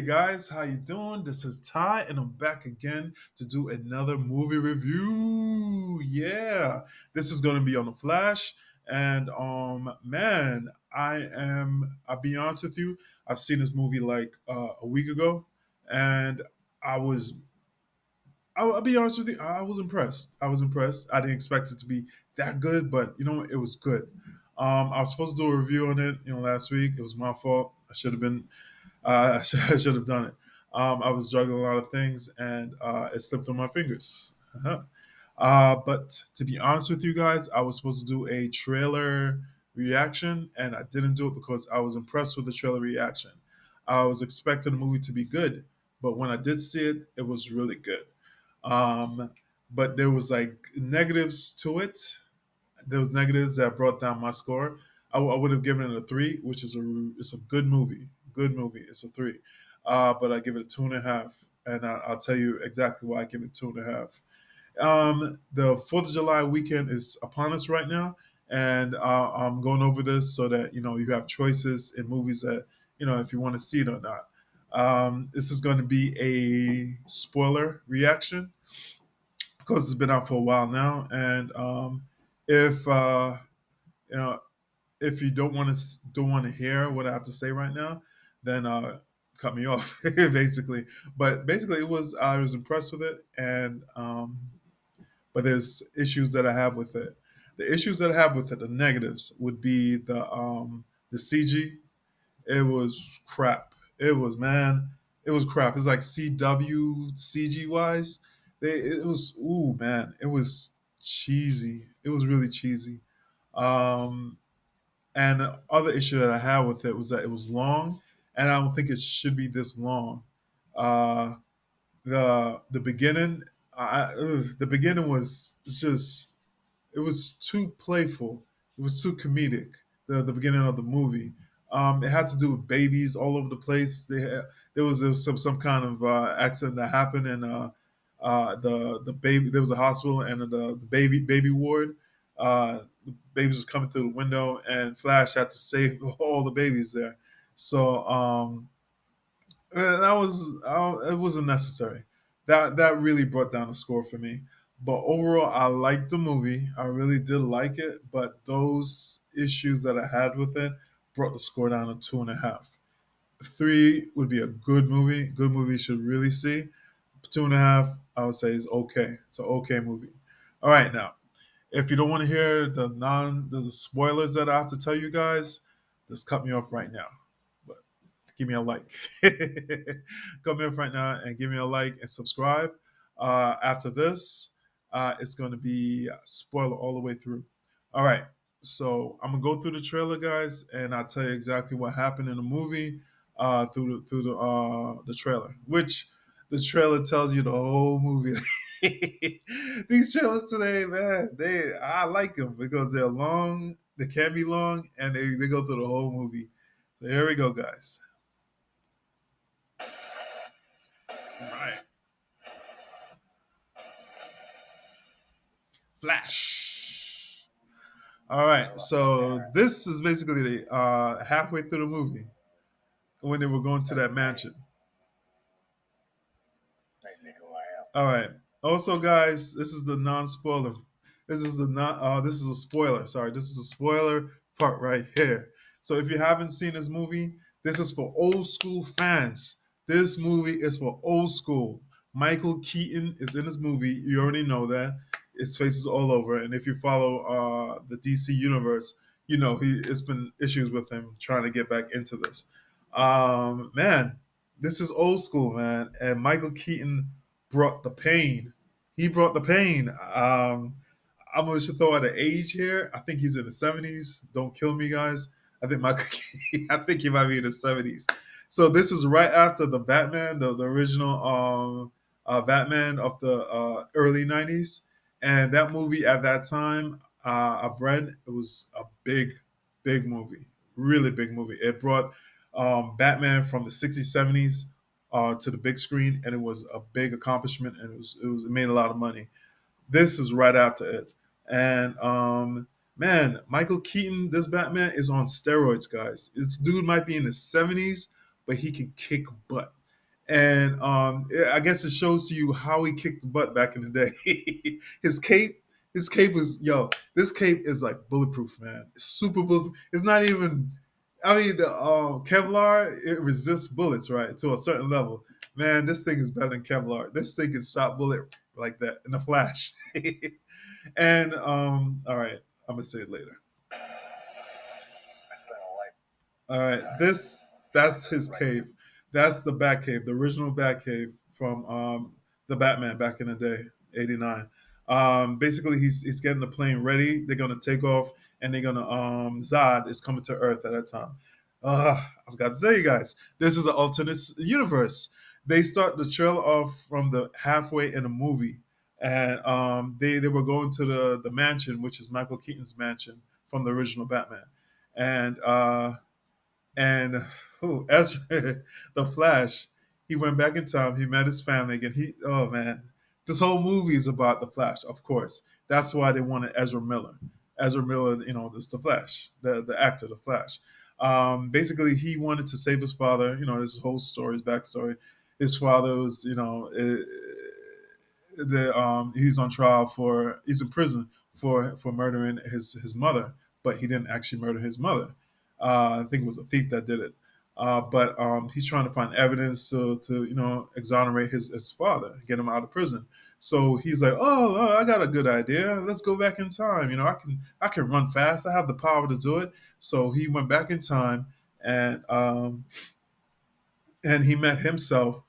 guys, how you doing? This is Ty, and I'm back again to do another movie review. Yeah, this is going to be on the Flash, and man, I'll be honest with you. I've seen this movie like a week ago, and I was I'll be honest with you. I was impressed. I was impressed. I didn't expect it to be that good, but it was good. I was supposed to do a review on it, last week. It was my fault. I should have been I should have done it. I was juggling a lot of things and it slipped on my fingers. But to be honest with you guys, I was supposed to do a trailer reaction and I didn't do it because I was impressed with the trailer reaction. I was expecting the movie to be good, but when I did see it, it was really good. Um, but there was like negatives to it. There was negatives that brought down my score. I would have given it a three, which is it's a good movie. Good movie. It's a three, but I give it a 2.5, and I'll tell you exactly why I give it 2.5. The Fourth of July weekend is upon us right now, and I'm going over this so that you have choices in movies that if you want to see it or not. This is going to be a spoiler reaction because it's been out for a while now, and if you know if you don't want to hear what I have to say right now, then cut me off basically. But basically, it was I was impressed with it, and but there's issues that I have with it. The issues that I have with it, the negatives, would be the CG. It was crap. It was man. It was crap. It's like CW CG wise. It was ooh man. It was cheesy. It was really cheesy. Um, and the other issue that I had with it was that it was long, and I don't think it should be this long. Uh, the beginning, the beginning was just it was too playful. It was too comedic. The beginning of the movie. It had to do with babies all over the place. There was some kind of accident that happened, and the baby there was a hospital and the baby ward. The babies was coming through the window, and Flash had to save all the babies there. So that was it wasn't necessary. That really brought down the score for me. But overall, I liked the movie. I really did like it. But those issues that I had with it brought the score down to 2.5. Three would be a good movie. Good movie you should really see. 2.5, I would say is okay. It's an okay movie. All right, now if you don't want to hear the spoilers that I have to tell you guys, just cut me off right now. But give me a like. Cut me off right now and give me a like and subscribe. After this, it's going to be spoiler all the way through. All right. So I'm gonna go through the trailer, guys, and I'll tell you exactly what happened in the movie through the trailer. Which the trailer tells you the whole movie. These trailers today, man, I like them because they're long. They can be long, and they go through the whole movie. So here we go, guys. All right, Flash. All right, so this is basically halfway through the movie when they were going to that mansion. All right. Also, guys, this is the non-spoiler. This is a spoiler. Sorry, this is a spoiler part right here. So if you haven't seen this movie, this is for old school fans. This movie is for old school. Michael Keaton is in this movie. You already know that. His face is all over. And if you follow the DC universe, you know it's been issues with him trying to get back into this. Man, this is old school, man. And Michael Keaton brought the pain. He brought the pain. I'm gonna throw out an age here. I think he's in the 70s. Don't kill me, guys. I think Michael. I think he might be in the 70s. So this is right after the Batman, the original Batman of the early 90s, and that movie at that time I've read it was a big movie, really big movie. It brought Batman from the 60s, 70s to the big screen, and it was a big accomplishment, and it made a lot of money. This is right after it, and man, Michael Keaton, this Batman is on steroids, guys. This dude might be in his 70s, but he can kick butt. and I guess it shows you how he kicked the butt back in the day. his cape, his cape was yo. This cape is like bulletproof, man. It's super bulletproof. It's not even. I mean, the Kevlar it resists bullets, right, to a certain level. Man, this thing is better than Kevlar. This thing can stop bullet like that in a flash. And all right, I'm gonna say it later. All right, this that's his cave. That's the Batcave, the original Batcave from the Batman back in the day, '89. Basically, he's getting the plane ready. They're gonna take off, and they're gonna Zod is coming to Earth at that time. I've got to tell you guys, this is an alternate universe. They start the trailer off from the halfway in the movie, and they were going to the mansion, which is Michael Keaton's mansion from the original Batman, and and who Ezra, the Flash, he went back in time. He met his family again. Oh man, this whole movie is about the Flash. Of course, that's why they wanted Ezra Miller. Ezra Miller, is the Flash, the actor, the Flash. Basically, he wanted to save his father. His whole story, his backstory. His father was, he's on trial he's in prison for murdering his mother, but he didn't actually murder his mother. I think it was a thief that did it. But he's trying to find evidence to exonerate his father, get him out of prison. So he's like, oh, I got a good idea. Let's go back in time. I can run fast. I have the power to do it. So he went back in time, and he met himself,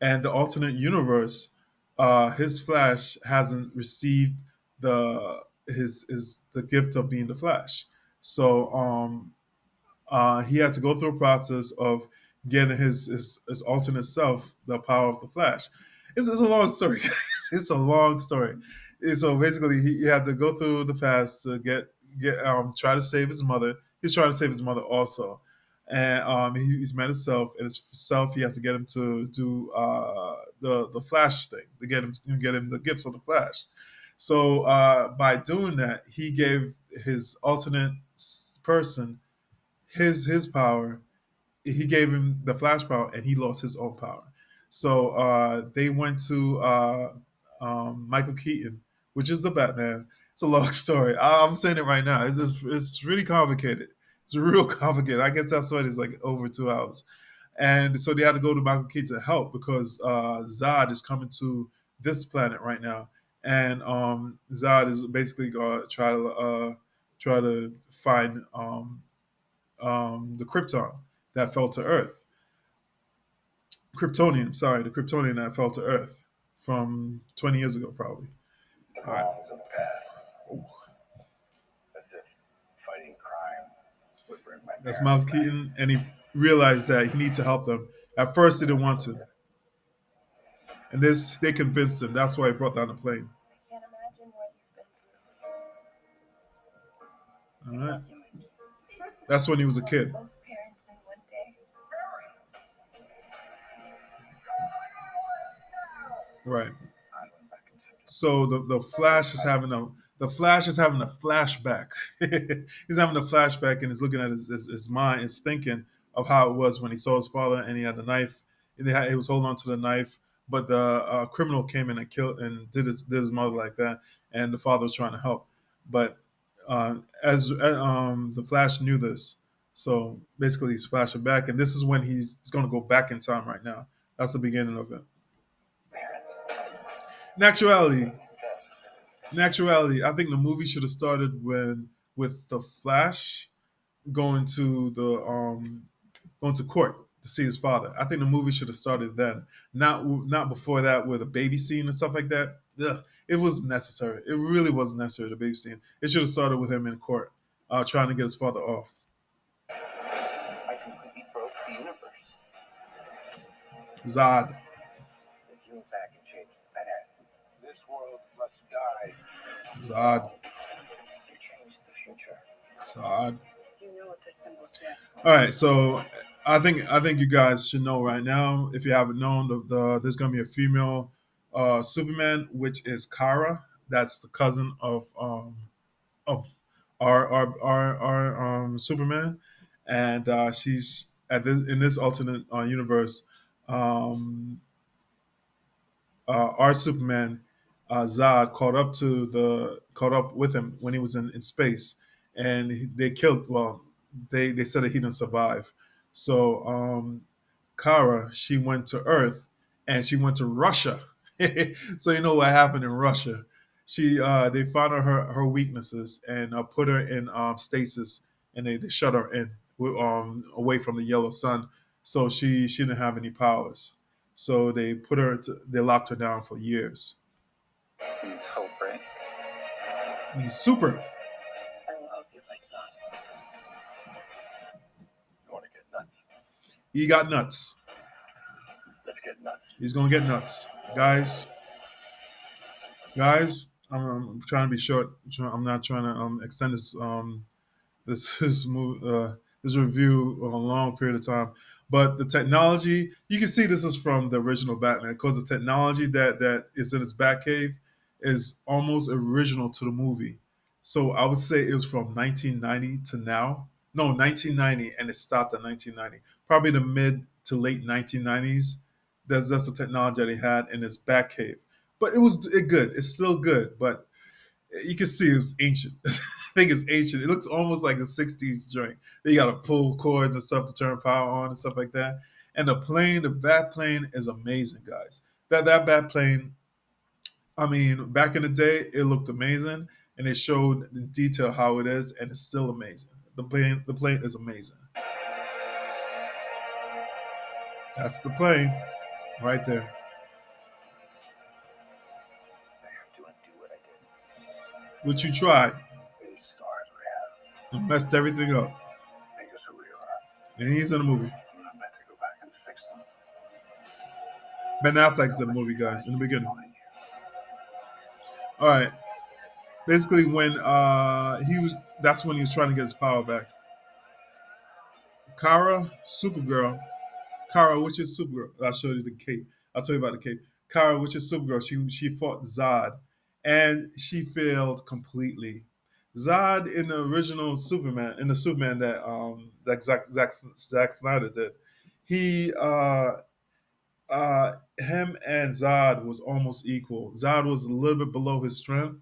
and the alternate universe. His Flash hasn't received the gift of being the Flash. So he had to go through a process of getting his alternate self the power of the Flash. It's a long story. It's a long story. And so basically, he had to go through the past to get try to save his mother. He's trying to save his mother also, and he's met himself, and his self he has to get him to do the Flash thing to get him the gifts of the Flash. So by doing that, he gave his alternate person his power. He gave him the Flash power, and he lost his own power. So they went to Michael Keaton, which is the Batman. It's a long story. I'm saying it right now. It's really complicated. It's real complicated. I guess that's why it's like over 2 hours. And so they had to go to Michael Keaton to help because Zod is coming to this planet right now, and Zod is basically going to try to find the Krypton that fell to Earth. Kryptonian, sorry, the Kryptonian that fell to Earth from 20 years ago, probably. All right. That's Michael Keaton, and he realized that he needs to help them. At first, he didn't want to, and they convinced him. That's why he brought down the plane. All right. That's when he was a kid. Right. So the Flash is having a flashback. He's having a flashback and he's looking at his mind, his thinking of how it was when he saw his father and he had the knife. And he was holding on to the knife, but the criminal came in and killed and did his mother like that, and the father was trying to help, but as the Flash knew this, so basically he's flashing back, and this is when he's going to go back in time right now. That's the beginning of it. In actuality, I think the movie should have started with the Flash going to going to court to see his father. I think the movie should have started then, not before that with a baby scene and stuff like that. Ugh, it wasn't necessary. It really wasn't necessary. The baby scene. It should have started with him in court, trying to get his father off. Zod. Zod. Zod. All right, so I think you guys should know right now. If you haven't known, there's gonna be a female Superman, which is Kara. That's the cousin of our Superman, and she's in this alternate universe. um, our Superman, Zod, caught up with him when he was in space, and they killed. Well, they said that he didn't survive. So Kara, she went to Earth, and she went to Russia. So you know what happened in Russia? She they found her weaknesses and put her in stasis, and they shut her in away from the yellow sun, so she didn't have any powers. So they locked her down for years. Means hope, right? He's super. I will help you fight Zod. You want to get nuts? He got nuts. Let's get nuts. He's gonna get nuts, guys. Guys, I'm trying to be short. I'm not trying to extend this move this review a long period of time. But the technology, you can see this is from the original Batman because the technology that is in his Batcave is almost original to the movie. So I would say it was from 1990 to now. No, 1990, and it stopped at 1990. Probably the mid to late 1990s. That's the technology that he had in his Batcave. But it good. It's still good, but you can see it was ancient. I think it's ancient. It looks almost like a '60s joint. You got to pull cords and stuff to turn power on and stuff like that. And the bat plane is amazing, guys. That bat plane. I mean, back in the day, it looked amazing, and it showed in detail how it is, and it's still amazing. The plane is amazing. That's the plane right there. I have to undo what I did. What you tried These scars we have and messed everything up, make us who we are. and he's in the movie. I'm not meant to go back and fix them. Ben Affleck's in the movie, guys, in the beginning. Join you. All right. Basically, when that's when he was trying to get his power back. Kara, Supergirl. Kara, which is Supergirl. I'll show you the cape. I'll tell you about the cape. Kara, which is Supergirl. She fought Zod, and she failed completely. Zod in the original Superman, in the Superman that Zack Snyder did, he him and Zod was almost equal. Zod was a little bit below his strength,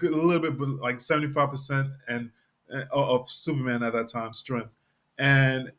a little bit like 75% and of Superman at that time strength, and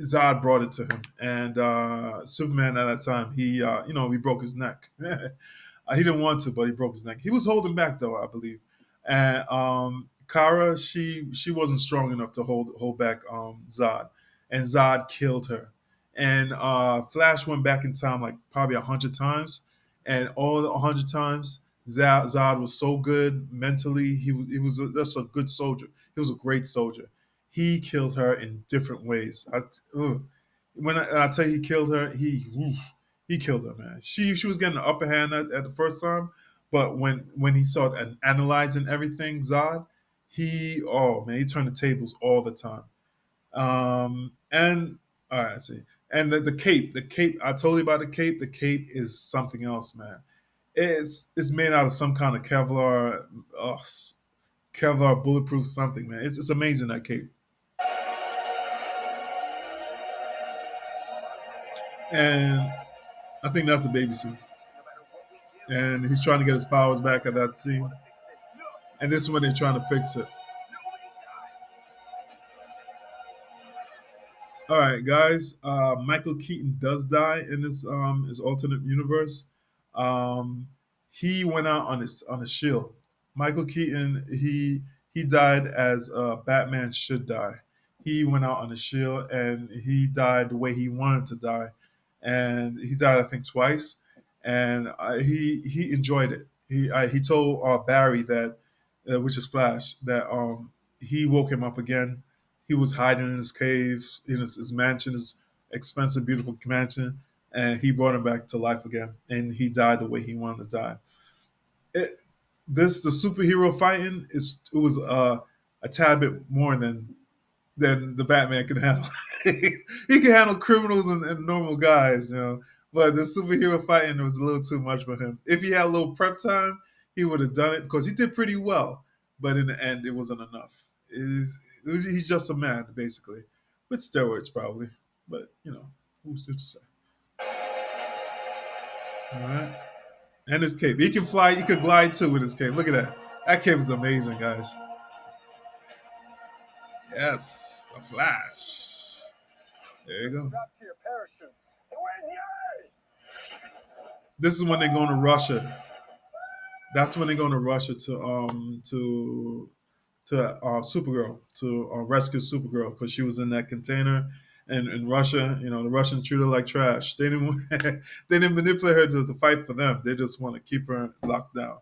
Zod brought it to him. And Superman at that time, he broke his neck. He didn't want to, but he broke his neck. He was holding back though, I believe. And Kara, she wasn't strong enough to hold back Zod, and Zod killed her. And Flash went back in time like probably 100 times, and all the 100 times, Zod was so good mentally. He was just a good soldier. He was a great soldier. He killed her in different ways. When I tell you he killed her, he killed her, man. She was getting the upper hand at the first time, but when he saw and analyzing everything, Zod, he turned the tables all the time. And all right, I see. And the cape. I told you about the cape. The cape is something else, man. It's made out of some kind of Kevlar bulletproof something, man. It's amazing that cape. And I think that's a baby suit. And he's trying to get his powers back at that scene. And this is when they're trying to fix it. All right, guys. Michael Keaton does die in this alternate universe. Um, he went out on his shield. Michael Keaton he died as Batman should die. He went out on his shield and he died the way he wanted to die, and he died I think twice, and he enjoyed it. He told Barry that, which is Flash, that he woke him up again. He was hiding in his cave, in his mansion, his expensive, beautiful mansion, and he brought him back to life again. And he died the way he wanted to die. It, the superhero fighting it was a tad bit more than the Batman can handle. He can handle criminals and normal guys, But the superhero fighting was a little too much for him. If he had a little prep time, he would have done it because he did pretty well. But in the end, it wasn't enough. He's just a man, basically, with steroids probably. But who's to say? All right. And his cape. He can fly. He could glide too with his cape. Look at that. That cape is amazing, guys. Yes, the Flash. There you go. Drop to your parachutes. And where's yours? This is when they're going to Russia. That's when they're going to Russia to Supergirl to rescue Supergirl because she was in that container. And in Russia, the Russians treat her like trash. They didn't they didn't manipulate her to fight for them. They just want to keep her locked down.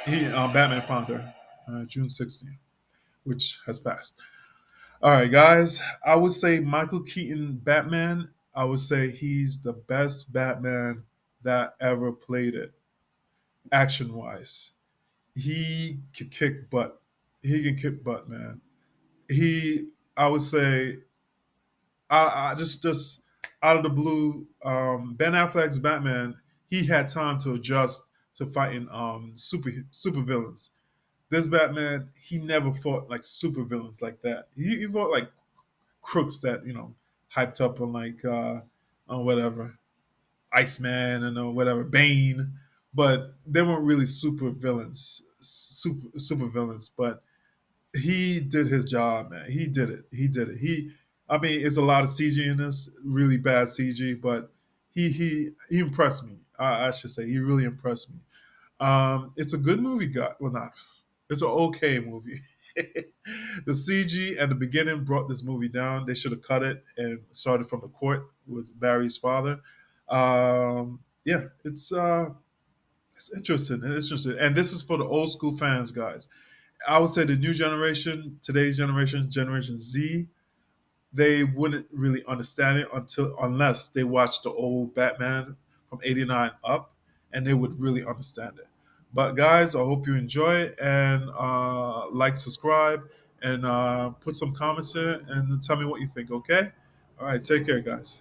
Batman found her June 16th, which has passed. All right, guys. I would say Michael Keaton Batman. I would say he's the best Batman that ever played it, action wise. He can kick butt. He can kick butt, man. He, I would say, I just out of the blue, Ben Affleck's Batman. He had time to adjust to fighting super villains. This Batman, he never fought like super villains like that. He fought like crooks that hyped up on like on whatever Iceman and whatever Bane, but they weren't really super villains. But he did his job, man. He did it. He did it. I mean, it's a lot of CG in this, really bad CG, but he impressed me. I should say he really impressed me. It's a good movie, guy. Well, not. It's an okay movie. The CG at the beginning brought this movie down. They should have cut it and started from the court with Barry's father. Yeah, it's interesting. It's interesting, and this is for the old school fans, guys. I would say the new generation, today's generation, Generation Z, they wouldn't really understand it unless they watched the old Batman from '89 up, and they would really understand it. But guys, I hope you enjoy it and like, subscribe, and put some comments here and tell me what you think. Okay. All right. Take care, guys.